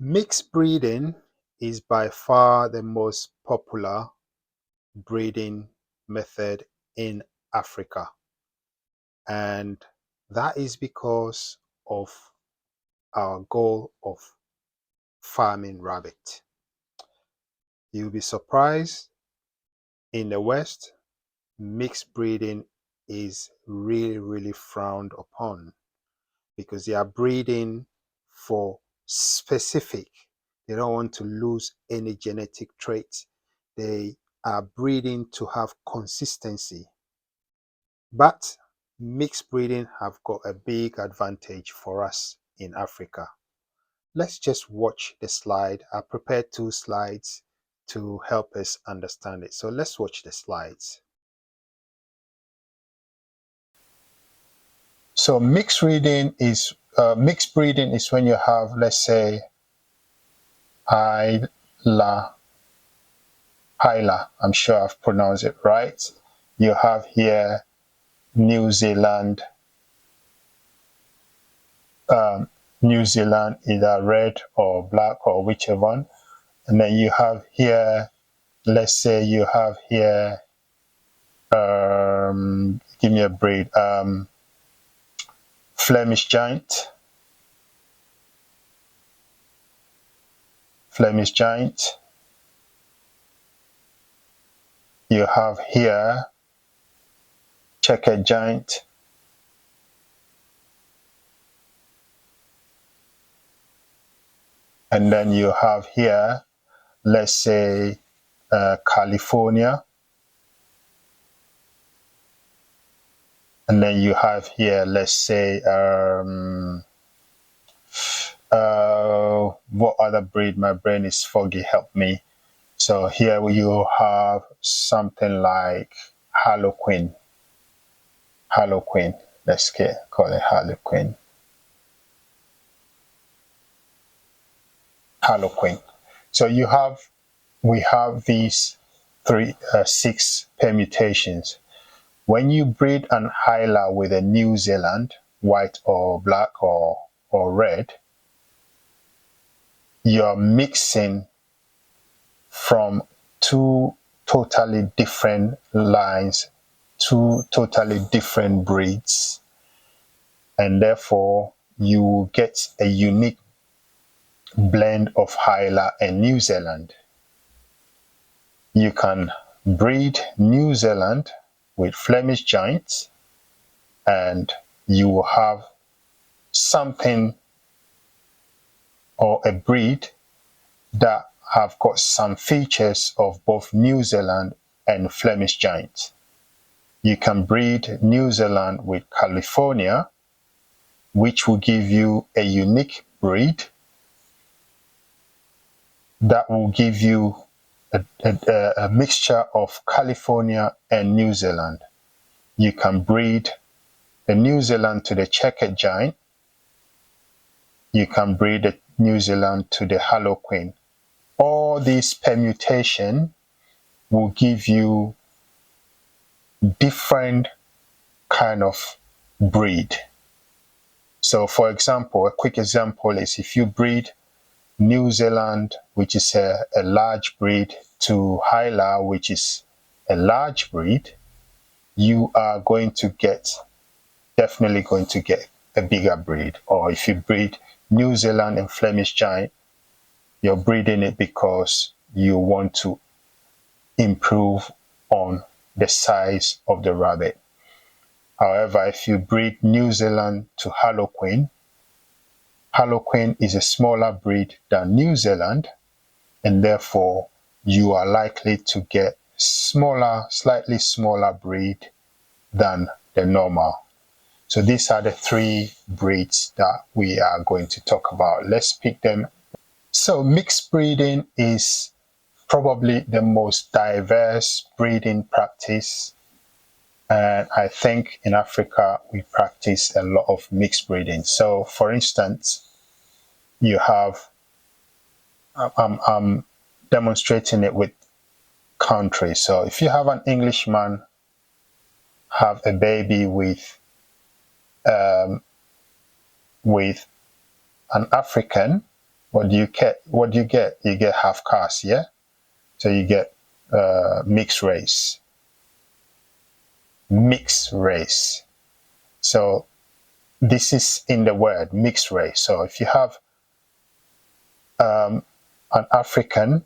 Mixed breeding is by far the most popular breeding method in Africa, and that is because of our goal of farming rabbit. You'll be surprised, in the West, mixed breeding is really frowned upon because they are breeding for specific. They don't want to lose any genetic traits. They are breeding to have consistency. But mixed breeding have got a big advantage for us in Africa. Let's just watch the slide. I prepared two slides to help us understand it. So let's watch the slides. So mixed breeding is when you have, let's say, Hyla. I'm sure I've pronounced it right. You have here New Zealand, either red or black or whichever one. And then you have here, let's say you have here, give me a breed, Flemish Giant. You have here Checkered Giant. And then you have here, let's say, California. And then you have here, let's say, what other breed? My brain is foggy, help me. So here you have something like Harlequin. Let's call it Harlequin. So we have these six permutations. When you breed an Hyla with a New Zealand, white or black or red, you're mixing from two totally different lines, two totally different breeds, and therefore you will get a unique blend of Hyla and New Zealand. You can breed New Zealand with Flemish Giants, and you will have something or a breed that have got some features of both New Zealand and Flemish Giant. You can breed New Zealand with California, which will give you a unique breed that will give you a mixture of California and New Zealand. You can breed the New Zealand to the Checkered Giant. You can breed the New Zealand to the Harlequin. All these permutation will give you different kind of breed. So for example, a quick example is if you breed New Zealand, which is a large breed, to Hyla, which is a large breed, you are definitely going to get a bigger breed. Or if you breed New Zealand and Flemish Giant, you're breeding it because you want to improve on the size of the rabbit. However, if you breed New Zealand to Harlequin is a smaller breed than New Zealand, and therefore you are likely to get slightly smaller breed than the normal. So these are the three breeds that we are going to talk about. Let's pick them. So mixed breeding is probably the most diverse breeding practice. And I think in Africa, we practice a lot of mixed breeding. So for instance, you have, I'm demonstrating it with countries. So if you have an Englishman have a baby with an African, What do you get? What do you get? You get half caste, yeah. So you get mixed race, mixed race. So this is in the word mixed race. So if you have an African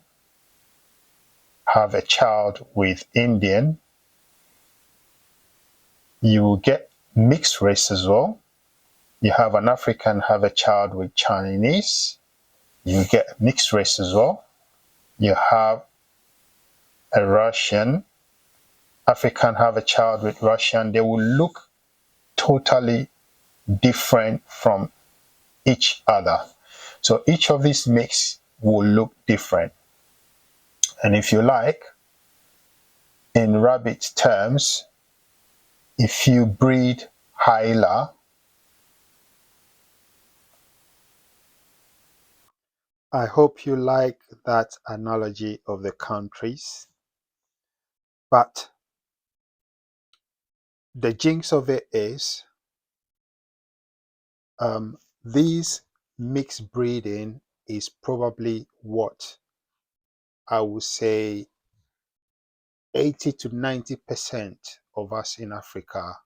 have a child with Indian, you will get mixed race as well. You have an African have a child with Chinese, you get mixed race as well. You have a Russian, African have a child with Russian, they will look totally different from each other. So each of these mix will look different. And if you like, in rabbit terms, if you breed Hyla, I hope you like that analogy of the countries, but the jinx of it is this mixed breeding is probably what I would say 80 to 90% of us in Africa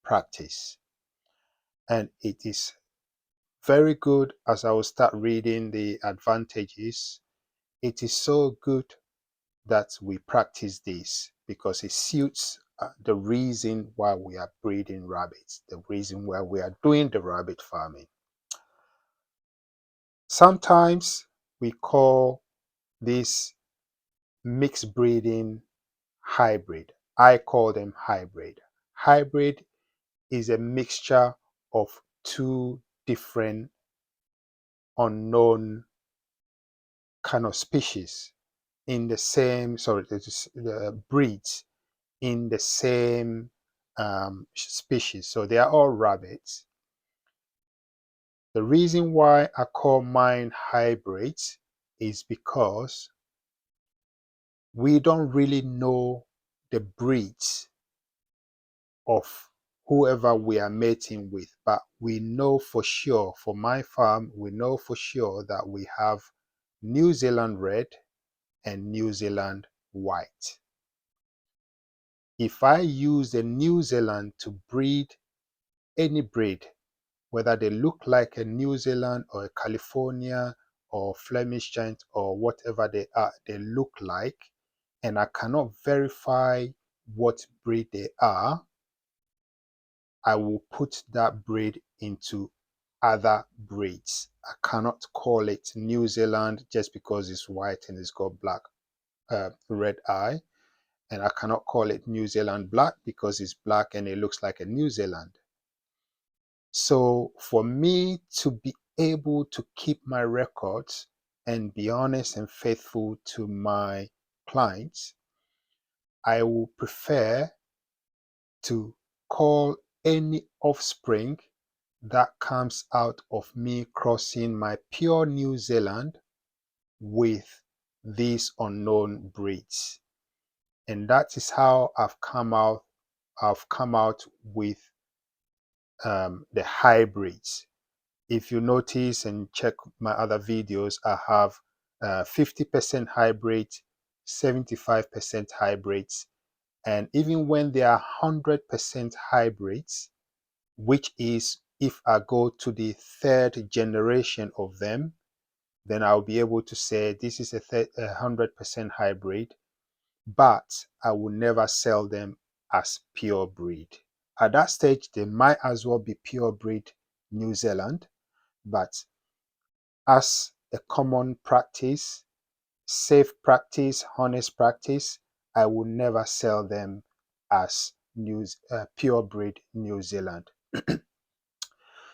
practice. And it is very good. As I will start reading the advantages, it is so good that we practice this because it suits the reason why we are breeding rabbits, the reason why we are doing the rabbit farming. Sometimes we call this mixed breeding hybrid. I call them hybrid. Hybrid is a mixture of two different unknown kind of species in the same, sorry, breeds in the same species. So they are all rabbits. The reason why I call mine hybrids is because we don't really know the breeds of whoever we are mating with, but we know for sure, for my farm, we know for sure that we have New Zealand red and New Zealand white. If I use the New Zealand to breed any breed, whether they look like a New Zealand or a California or Flemish Giant or whatever they are, they look like, and I cannot verify what breed they are, I will put that breed into other breeds. I cannot call it New Zealand just because it's white and it's got black, red eye. And I cannot call it New Zealand black because it's black and it looks like a New Zealand. So for me to be able to keep my records and be honest and faithful to my clients, I will prefer to call any offspring that comes out of me crossing my pure New Zealand with these unknown breeds. And that is how I've come out with the hybrids. If you notice and check my other videos, I have 50% hybrids, 75% hybrids, and even when they are 100% hybrids, which is if I go to the third generation of them, then I'll be able to say this is a 100% hybrid, but I will never sell them as pure breed. At that stage, they might as well be pure breed New Zealand, but as a common practice, safe practice, honest practice, I will never sell them as pure breed New Zealand.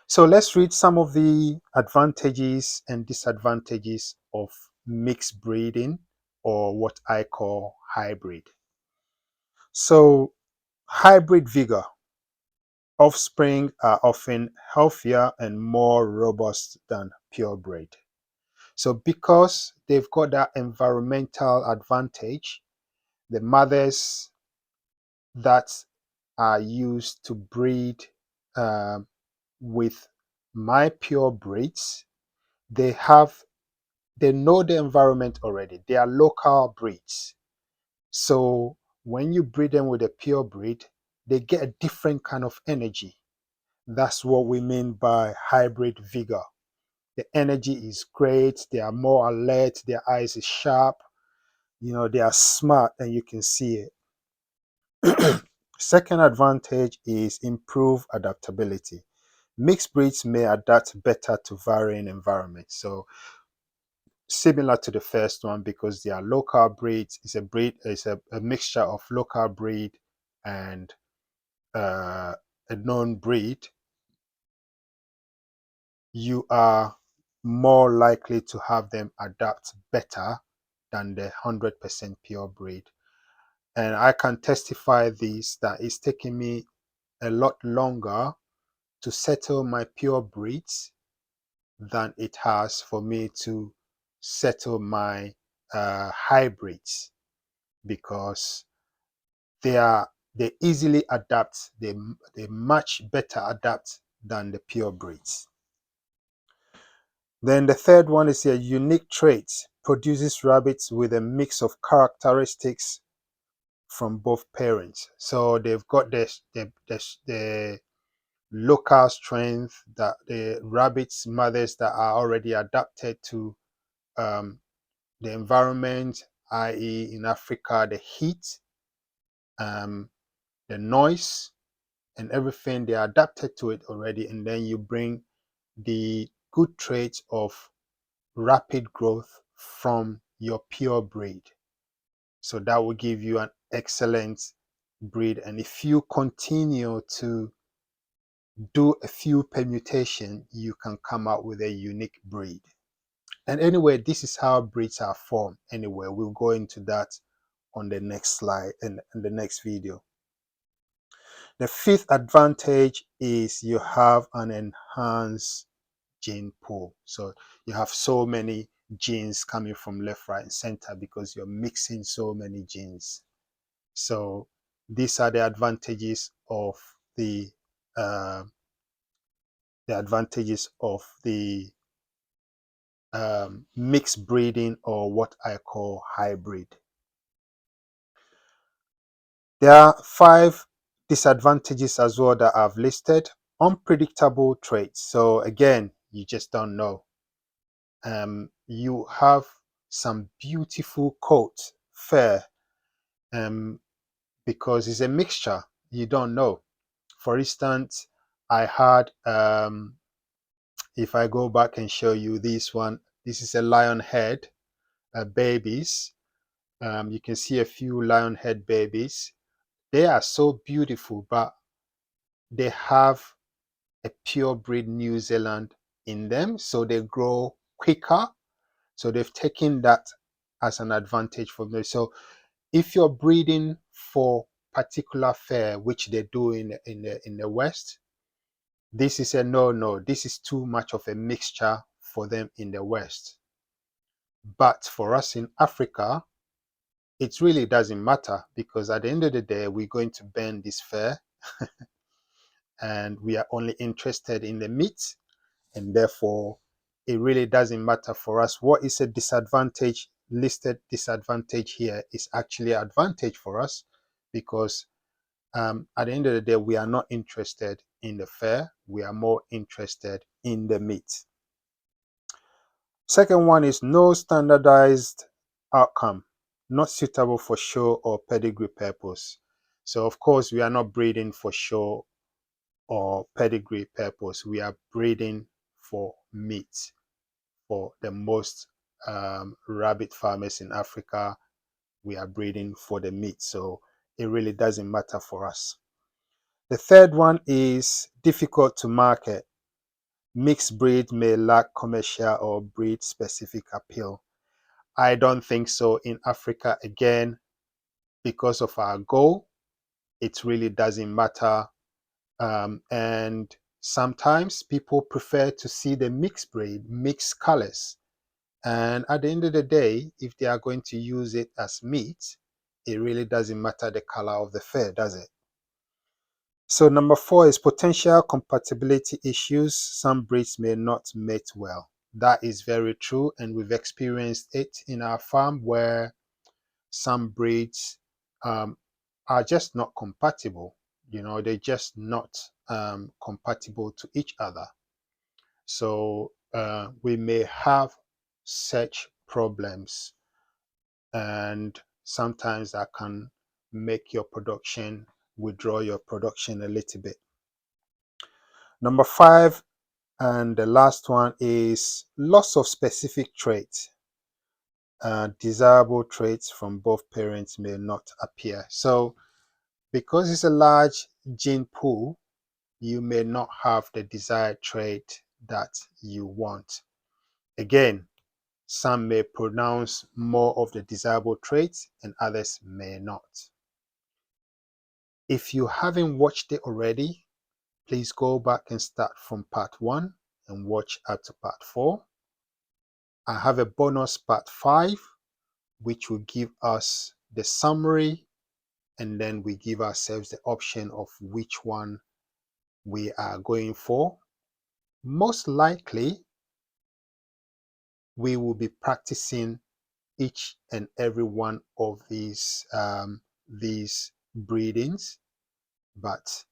So let's read some of the advantages and disadvantages of mixed breeding, or what I call hybrid. So hybrid vigor. Offspring are often healthier and more robust than purebred. So because they've got that environmental advantage, the mothers that are used to breed with my pure breeds, they have they know the environment already. They are local breeds. So when you breed them with a pure breed, they get a different kind of energy. That's what we mean by hybrid vigor. The energy is great. They are more alert. Their eyes is sharp. They are smart, and you can see it. Second advantage is improved adaptability. Mixed breeds may adapt better to varying environments. So similar to the first one, because they are local breeds, it's a mixture of local breed and a known breed. You are more likely to have them adapt better than the 100% pure breed. And I can testify this, that it's taking me a lot longer to settle my pure breeds than it has for me to settle my hybrids, because they easily adapt. They much better adapt than the pure breeds. Then the third one is a unique trait produces rabbits with a mix of characteristics from both parents. So they've got the local strength, that the rabbits mothers that are already adapted to the environment, i.e. in Africa, the heat, the noise, and everything. They are adapted to it already. And then you bring the good traits of rapid growth from your pure breed. So that will give you an excellent breed. And if you continue to do a few permutation, you can come out with a unique breed. And anyway, this is how breeds are formed. Anyway, we'll go into that on the next slide and in the next video. The fifth advantage is you have an enhanced gene pool. So you have so many genes coming from left, right, and center because you're mixing so many genes. So these are the advantages of the mixed breeding, or what I call hybrid. There are 5 disadvantages as well that I've listed. Unpredictable traits. So again, you just don't know. You have some beautiful coat, fur, because it's a mixture. You don't know. For instance, I had, if I go back and show you this one, this is a lion head babies. You can see a few lion head babies. They are so beautiful, but they have a pure breed New Zealand in them, so they grow quicker. So they've taken that as an advantage for them. So if you're breeding for particular fare, which they do in the West, this is a no. This is too much of a mixture for them in the West. But for us in Africa, it really doesn't matter, because at the end of the day, we're going to burn this fare and we are only interested in the meat, and therefore it really doesn't matter for us. What is a disadvantage, listed disadvantage here, is actually an advantage for us, because at the end of the day, we are not interested in the fare. We are more interested in the meat. Second one is no standardized outcome, not suitable for show or pedigree purpose. So of course, we are not breeding for show or pedigree purpose. We are breeding for meat. For the most rabbit farmers in Africa, we are breeding for the meat. So it really doesn't matter for us. The third one is difficult to market. Mixed breed may lack commercial or breed specific appeal. I don't think so in Africa, again, because of our goal. It really doesn't matter. And sometimes people prefer to see the mixed breed, mixed colors. And at the end of the day, if they are going to use it as meat, it really doesn't matter the color of the fur, does it? So number 4 is potential compatibility issues. Some breeds may not mate well. that is very true, and we've experienced it in our farm where some breeds are just not compatible. They're just not compatible to each other. So we may have such problems, and sometimes that can make your production, withdraw your production a little bit. Number 5, and the last one, is loss of specific traits. Desirable traits from both parents may not appear. So because it's a large gene pool, you may not have the desired trait that you want. Again, some may pronounce more of the desirable traits and others may not. If you haven't watched it already, please go back and start from part 1 and watch up to part 4. I have a bonus part 5, which will give us the summary, and then we give ourselves the option of which one we are going for. Most likely, we will be practicing each and every one of these breedings, but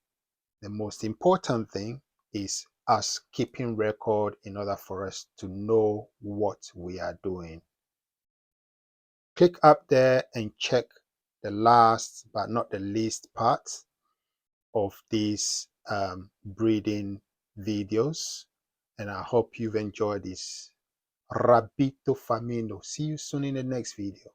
the most important thing is us keeping record in order for us to know what we are doing. Click up there and check the last but not the least part of these breeding videos, and I hope you've enjoyed this. Rabbito Farmino. See you soon in the next video.